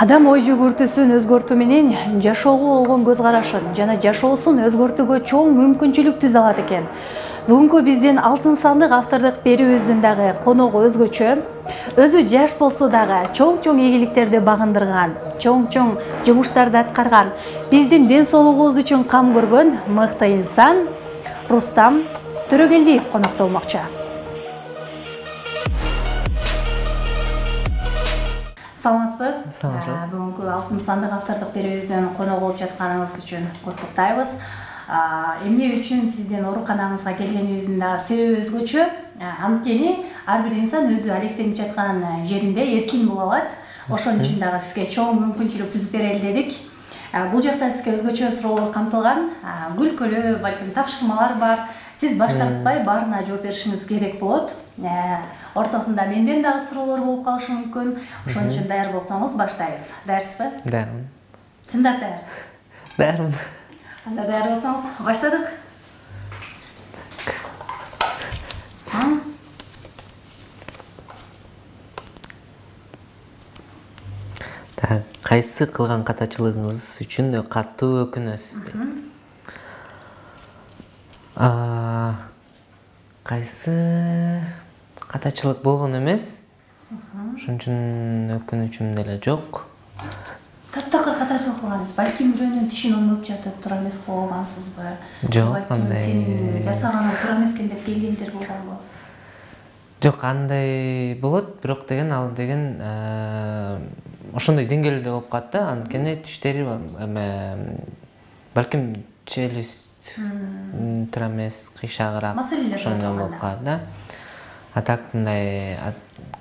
Адам ой жүгүртүүсүн өзгөртүү менен жашоого болгон көз карашын жана жашоосун өзгөртүүгө чоң мүмкүнчүлүк түзө алат экен. Бүгүнкү биздин алтын сандык автордук берүүбүздүн дагы коногу өзгөчө. Өзү жаш болсо дагы чоң ийгиликтерди багындырган, чоң жумуштарды аткарган, биздин ден соолугубуз үчүн кам көргөн мыкты инсан Рустам Төрөгелдиев конокто болмокчу. Саламатсызбы? Бүгүнкү алтын сандык автордук берүүбүздүн коногу болуп жатканыңыз үчүн куттуктайбыз. Эмне үчүн сиздин ооруканаңызга келгенибиздин дагы себеби өзгөчө. Анткени ар бир инсан өзү алектенип жаткан жеринде эркин боло алат. Ошон үчүн дагы сизге чоң мүмкүнчүлүк түзүп берели дедик. Бул жакта сизге өзгөчө суроолор камтылган, күлкөлүү, балким тапшырмалар бар. Сиз баш тартпай баарына жооп беришиңиз керек болот. Ортосунда менден дагы суроолор болуп калышы мүмкүн. Ошон үчүн даяр болсоңуз баштайбыз. Даярсызбы? Даярмын. Чындап даярсыз? Даярмын. Анда даяр болсоңуз баштадык. Кайсы кылган катачылыгыңыз үчүн катуу өкүнөсүз? Кайсы катачылык болгон эмес. Ошон үчүн өкүнүчүм деле жок. Таптакыр катачылык кылгансыз. Балким бирөөнүн тишин оңдоп жатып туура эмес болгансызбы? Жок, андай. Сенин жасаганың туура эмес экен деп келгендер болгонбу? Жок, андай болот, бирок деген ал деген ошондой деңгээлде болуп калат да. Анткени тиштери балким челюсть туура эмес, кыйшагыраак ошондой болуп калат да. А так мындай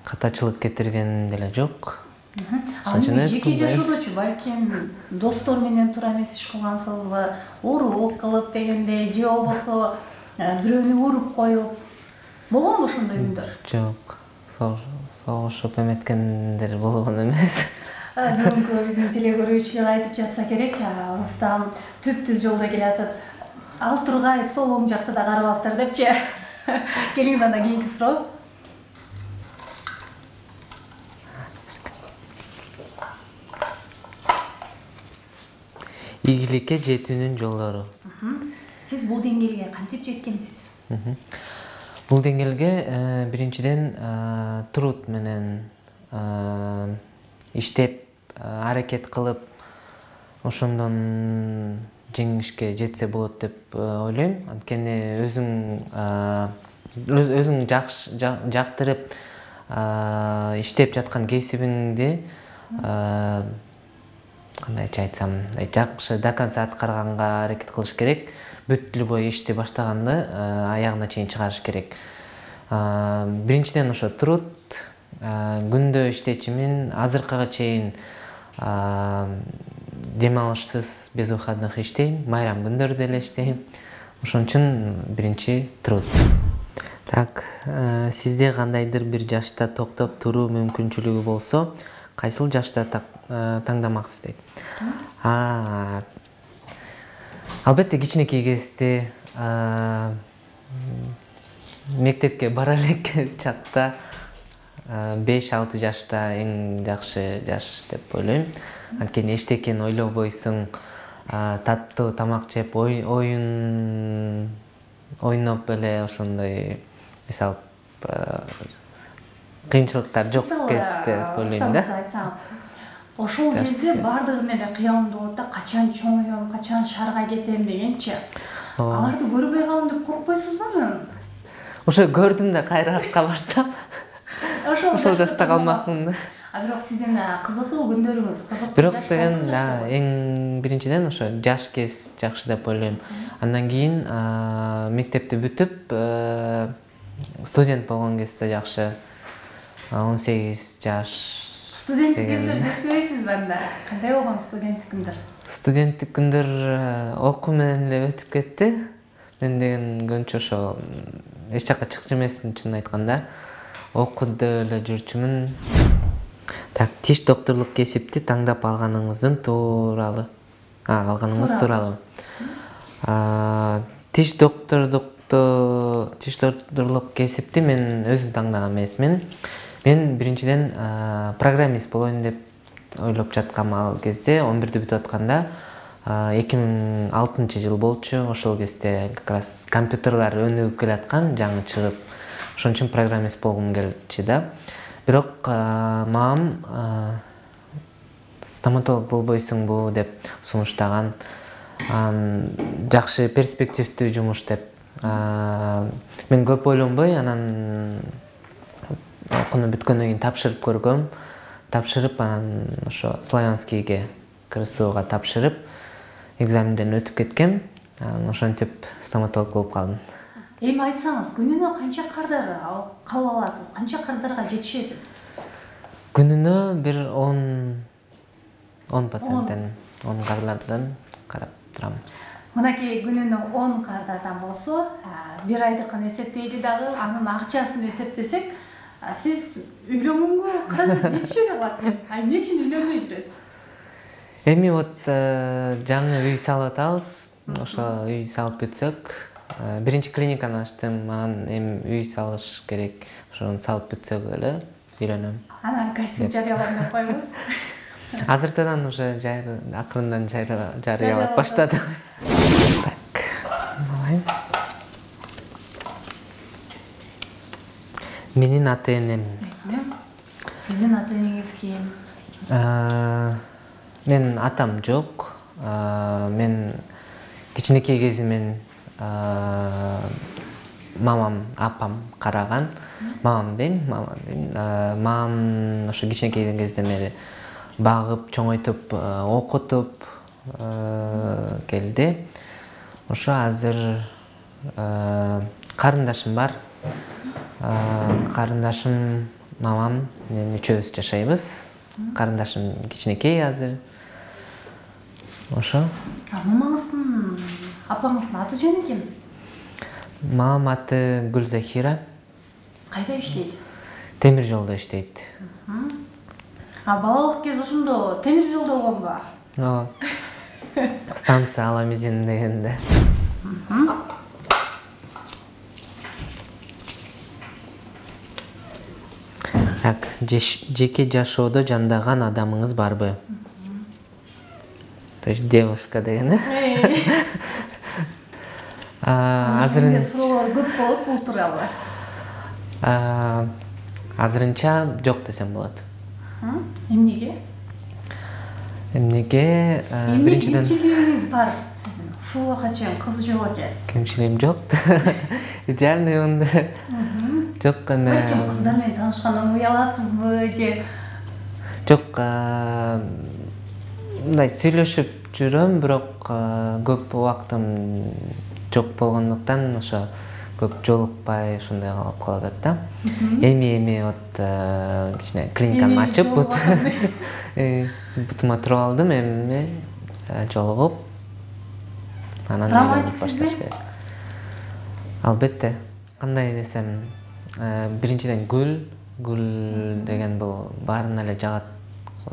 катачылык кетирген деле жок. Жеке жашоодочу балким достор менен туура эмес иш кылгансызбы? Уурулук кылып дегенде же болбосо бирөөнү уруп коюп болгонбу ошондой күндөр? Жок. Согушуп эметкендер болгон эмес. Бүгүнкү биздин теле көрүүчүлөр айтып жатса керек, Рустам түп-түз жолдо келатат. Ал тургай сол оң жакты да карабаптыр депчи. Келиңиз анда кийинки суроо. Ийгиликке жетүүнүн жолдору. Сиз бул деңгээлге кантип жеткенсиз? Бул деңгээлге биринчиден труд менен иштеп, аракет кылып, ошондон жеңишке жетсе болот деп ойлойм. Анткени өзүң жактырып иштеп жаткан кесибиңди кандайча айтсам, жакшы до конца аткарганга аракет кылыш керек. Бүт любой ишти баштаганды аягына чейин чыгарыш керек. Биринчиден ошо труд, күндө иштечимин, азыркыга чейин дем алышсыз без выходных иштейм, майрам күндөрү деле иштейм. Ошон үчүн биринчи труд. Так, сизде кандайдыр бир жашта токтоп туруу мүмкүнчүлүгү болсо, кайсыл жашта таңдамаксыз дейт. Албетте кичинекей кезде мектепке бара элек чакта 5-6 жашта эң жакшы жаш деп ойлойм. Анткени эчтекени ойлобойсуң, таттуу тамак жеп, ойноп эле ошондой мисалы кыйынчылыктар жок кезде деп ойлойм да. Ошол кезде бардыгы эле кыялымда болот да, качан чоңойом, качан шаарга кетем дегенчи. Аларды көрбөй калам деп коркпойсузбу? Ошо көрдүм да кайра артка барсам, ошол жашта калмакмын да. Бирок сиздин кызыктуу күндөрүңүз, кызыктуу бирок деген эң биринчиден ошо жаш кез жакшы деп ойлойм. Андан кийин мектепти бүтүп студент болгон кезде жакшы. 18 жаш. Студенттик кездерди эстебейсизби анда? Кандай болгон студенттик күндөр? Студенттик күндөр окуу менен эле өтүп кетти. Мен деген көбүнчө ошо эч жакка чыкчу эмесмин, чынын айтканда. Окууда эле жүрчүмүн. Так, тиш докторлук кесипти таңдап алганыңыз тууралуу. Тиш докторлук кесипти мен өзүм таңдаган эмесмин. Мен биринчиден программист болоюн деп ойлоп жаткан кезде 11-дө бүтүп атканда 2006 жыл болчу. Ошол кезде как раз компьютерлер өнүгүп келаткан, жаңы чыгып, ошон үчүн программист болгум келчү да. Бирок мамам стоматолог болбойсуңбу деп сунуштаган. Жакшы перспективдүү жумуш деп. Мен көп ойлонбой, анан окууну бүткөндөн кийин тапшырып көргөм. Тапшырып, анан ошо Славянскийге КРСУга тапшырып, экзаменден өтүп кеткем. Ошентип стоматолог болуп калдым. Эми айтсаңыз, күнүнө канча кардар кабыл аласыз? Канча кардарга жетишесиз? Күнүнө бир 10%, 10 кардарлардан карап турам. Мынакей күнүнө 10 кардардан болсо, бир айдыкын эсептейли дагы, анын акчасын эсептесек, сиз үйлөнгөнгө кандай жетишип калат? Эмне үчүн үйлөнбөй жүрөсүз? Эми вот жаңы үй салып атабыз. Ошо үй салып бүтсөк, биринчи клиниканы ачтым, анан эми үй салыш керек. Ошону салып бүтсөк эле үйлөнөм. Анан кастинг жарыялаган деп койбуз. Азыртадан уже акырындан жарыялап баштады. Так. Давай. Менин ата-энем. Сиздин ата-энеңиз ким? Мен атам жок. Мен кичинекей кезимен мамам, апам караган. Мамам дейм. Мамам ошо кичинекей кезден бери багып, чоңойтуп, окутуп келди. Ошо азыр карындашым бар. Карындашым, мамам, мен үчөөбүз жашайбыз. Карындашым кичинекей азыр. Ошо. Мамаңыздын, апаңыздын аты жөнү ким? Мамам аты Гүлзахира. Кайда иштейт? Темир жолдо иштейт. Балалык кез ошондо темир жолдо болгонго? Ооба. Станция Аламедин дегенде. Так, жеке жашоодо жандаган адамыңыз барбы? То есть девушка деген. Азырынча суроолор көп болот бул тууралуу. Азырынча жок десем болот. Эмнеге? Эмнеге? Биринчиден кемчилигиңиз бар сиздин. Ушуга чейин кыз жок экен. Кемчилигим жок. Идеальный онда. Жок эме. Балким кыздар менен таанышкандан уяласызбы же? Жок, мындай сүйлөшүп жүрөм, бирок көп убактым жок болгондуктан ошо көп жолукпай ошондой калып калат да. Эми вот кичине клиниканы ачып, бутума туруп алдым, эми жолугуп анан башташ керек. Албетте, кандай десем, биринчиден гүл деген бул баарына эле жагат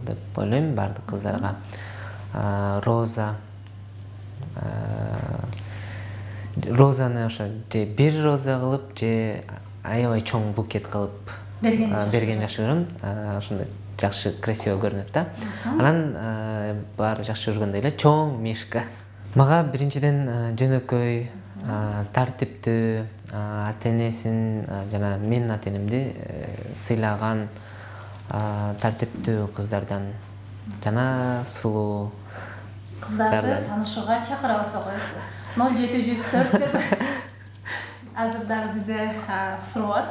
деп ойлойм, баардык кыздарга. Роза. Розаны ошо же бир роза кылып, же аябай чоң букет кылып берген жакшы көрөм. Ошондой жакшы, красиво көрүнөт да. Анан баары жакшы көргөндөй эле чоң мишка. Мага биринчиден жөнөкөй, тартиптүү, ата-энесин жана менин ата-энемди сыйлаган тартиптүү кыздардан жана сулуу кыздарды таанышууга чакырабыз деп коесуз. 0704 деп. Азыр дагы бизде суроо бар.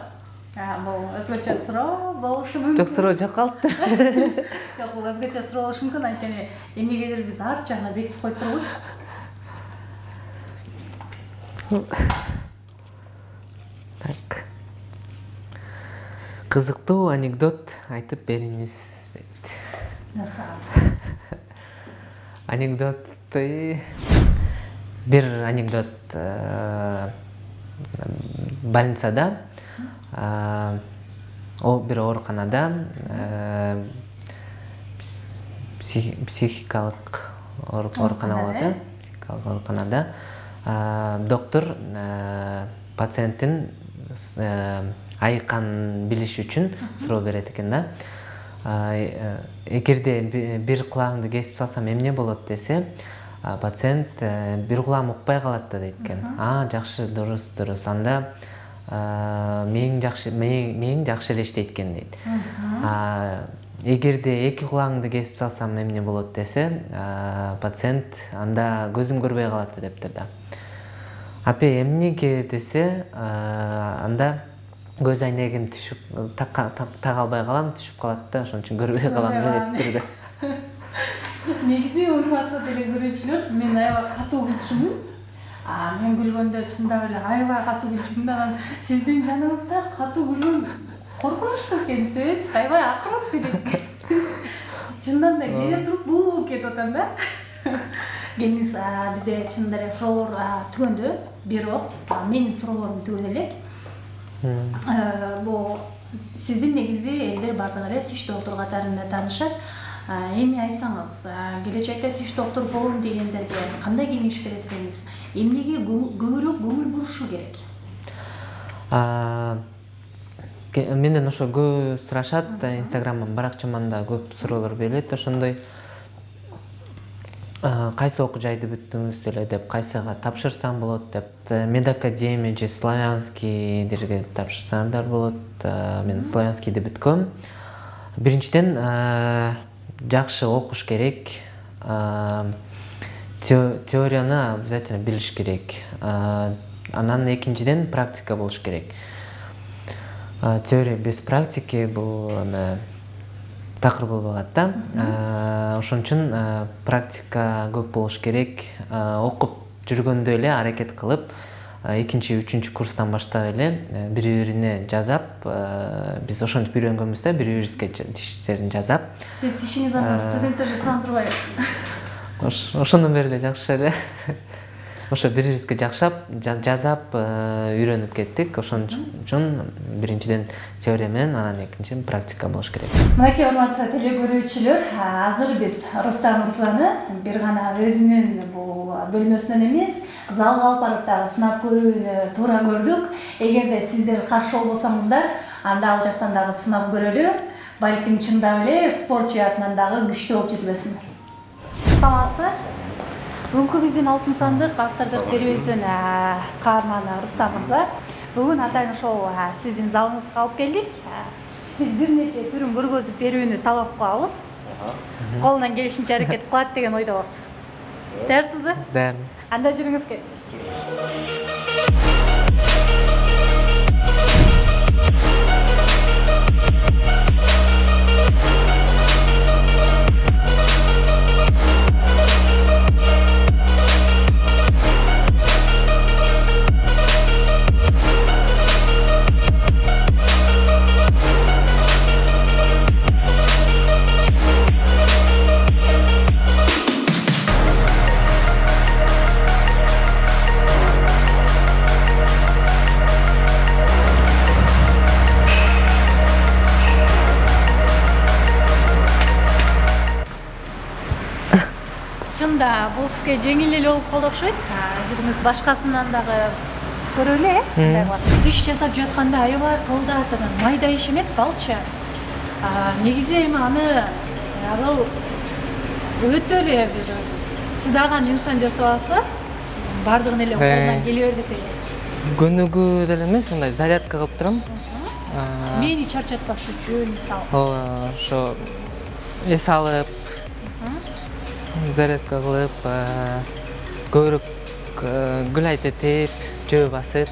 Бул өзгөчө суроо болушу мүмкүн. Жок, суроо жок калыптыр. Жок, бул өзгөчө суроо болушу мүмкүн. Анткени эмнегедир биз ар жагына бекитип коюп турбуз. Так. Кызыктуу анекдот айтып бериңиз дейт. Насаап. Анекдотты бир анекдот больницада бир ооруканада психикалык оорукана болот да. Психикалык ооруканада доктор пациенттин айыкканын билиш үчүн суроо берет экен да. эгерде бир кулагыңды кесип салсам эмне болот десе, пациент бир кулагым укпай калат да дейт экен. Жакшы, дурус. Анда мээң жакшы эле иштейт экен дейт. Эгерде эки кулагыңды кесип салсам эмне болот десе, пациент анда көзүм көрбөй калат дептир да. Апе эмнеге десе, анда көз айнегим түшүп, тага албай калам, түшүп калат да, ошон үчүн көрбөй калам дептир да. Негизи урматтуу телекөрүүчүлөр, мен аябай катуу күлчүмүн. Мен күлгөндө чындап эле аябай катуу күлчүмүн. Анан сиздин жаныңызда катуу күлгөн коркунучтуу экенсиз, аябай акырын сүйлөйт экенсиз. Чындан да кээде туруп буу кетип атам да. Келиңиз, бизде чынында эле суроолор түгөндө, бирок менин суроолорум түгөн элек. Бул сиздин негизи элдер бардыгы эле тиш доктуру катарында таанышат. Эми айтсаңыз, келечекте тиш доктуру болом дегендерге кандай кеңеш берет экенсиз? Эмнеге көбүрөөк көңүл бурушу керек? Менден ошо көп сурашат, Инстаграмдын баракчамда көп суроолор берилет ошондой. Кайсы окуу жайды бүттүңүз эле деп, кайсыга тапшырсам болот деп, Медакадемия же Славянскийдерге тапшырсаңдар болот. Мен Славянскийди бүткөм. Биринчиден жакшы окуш керек. Теорияны обязательно билиш керек. Анан экинчиден практика болуш керек. Теория без практики бул такыр болбой калат да. Ошон үчүн практика көп болуш керек. Окуп жүргөндө эле аракет кылып, экинчи, үчүнчү курстан баштап эле бири-бирине жазап, биз ошентип үйрөнгөнбүз да, бири-бирибизге тиштерин жазап. Сиз тишиңиз анда студенттер жасаган турбайбы? Ошондон бери эле жакшы эле. Ошо бири-бирибизге жазап үйрөнүп кеттик. Ошон үчүн биринчиден теория менен, анан экинчиден практика болуш керек. Мынакей урматтуу телекөрүүчүлөр, азыр биз Рустам Мырзаны бир гана өзүнүн бул бөлмөсүнөн эмес, залга алып барып дагы сынап көрүүнү туура көрдүк. Эгерде сиздер каршы болбосоңуздар, анда ал жактан дагы сынап көрөлү. Балким чындап эле спорт жаатынан дагы күчтүү болуп жетпесин. Саламатсызбы? Бүгүнкү биздин алтын сандык автордук берүүбүздүн каарманы Рустам Мырза. Бүгүн атайын ошол сиздин залыңызга алып келдик. Биз бир нече түрүн көргөзүп берүүнү талап кылабыз. Колунан келишинче аракет кылат деген ойдобуз. Даярсызбы? Даярмын. Анда жүрүңүз келin. Чында бул сизге жеңил эле болуп калды окшойт. Жүрүңүз башкасынан дагы көрөлү, тиш жасап жатканда аябай кылдат, майда иш эмес балчы. Негизи эми аны өтө эле бир чыдаган инсан жасап алса, бардыгын эле колунан келе бербесе керек. Көнүгүү деле эмес, мындай зарядка кылып турам. Мени чарчатпаш үчүн, мисалы. Ошо эс алып, зарядка кылып, көбүрөөк гүл айтетип, жөө басып.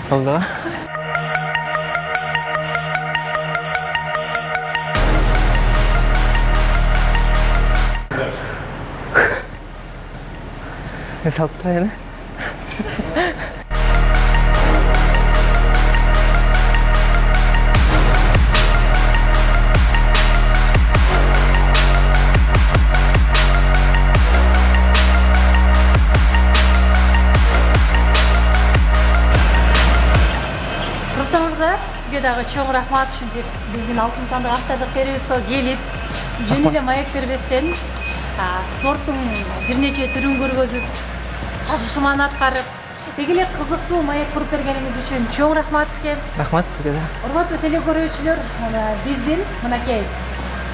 Oldu. Salp turayım. Мырза мырза, сизге дагы чоң рахмат ушинтип биздин алтын сандык автордук берүүбүзгө келип, жөн эле маек бербестен спорттун бир нече түрүн көргөзүп, катышманы аткарып, деги эле кызыктуу маек куруп бергениңиз үчүн чоң рахмат сизге. Рахмат сизге да. Урматтуу телекөрүүчүлөр, биздин мынакей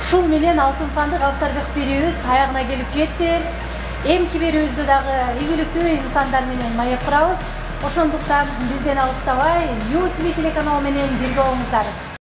ушул менен алтын сандык автордук берүүбүз аягына келип жетти. Эмки берүүбүздө дагы ийгиликтүү инсандар менен маек курабыз. Ошондуктан бизден алыстабай, YouTube телеканалы менен бирге болуңуздар.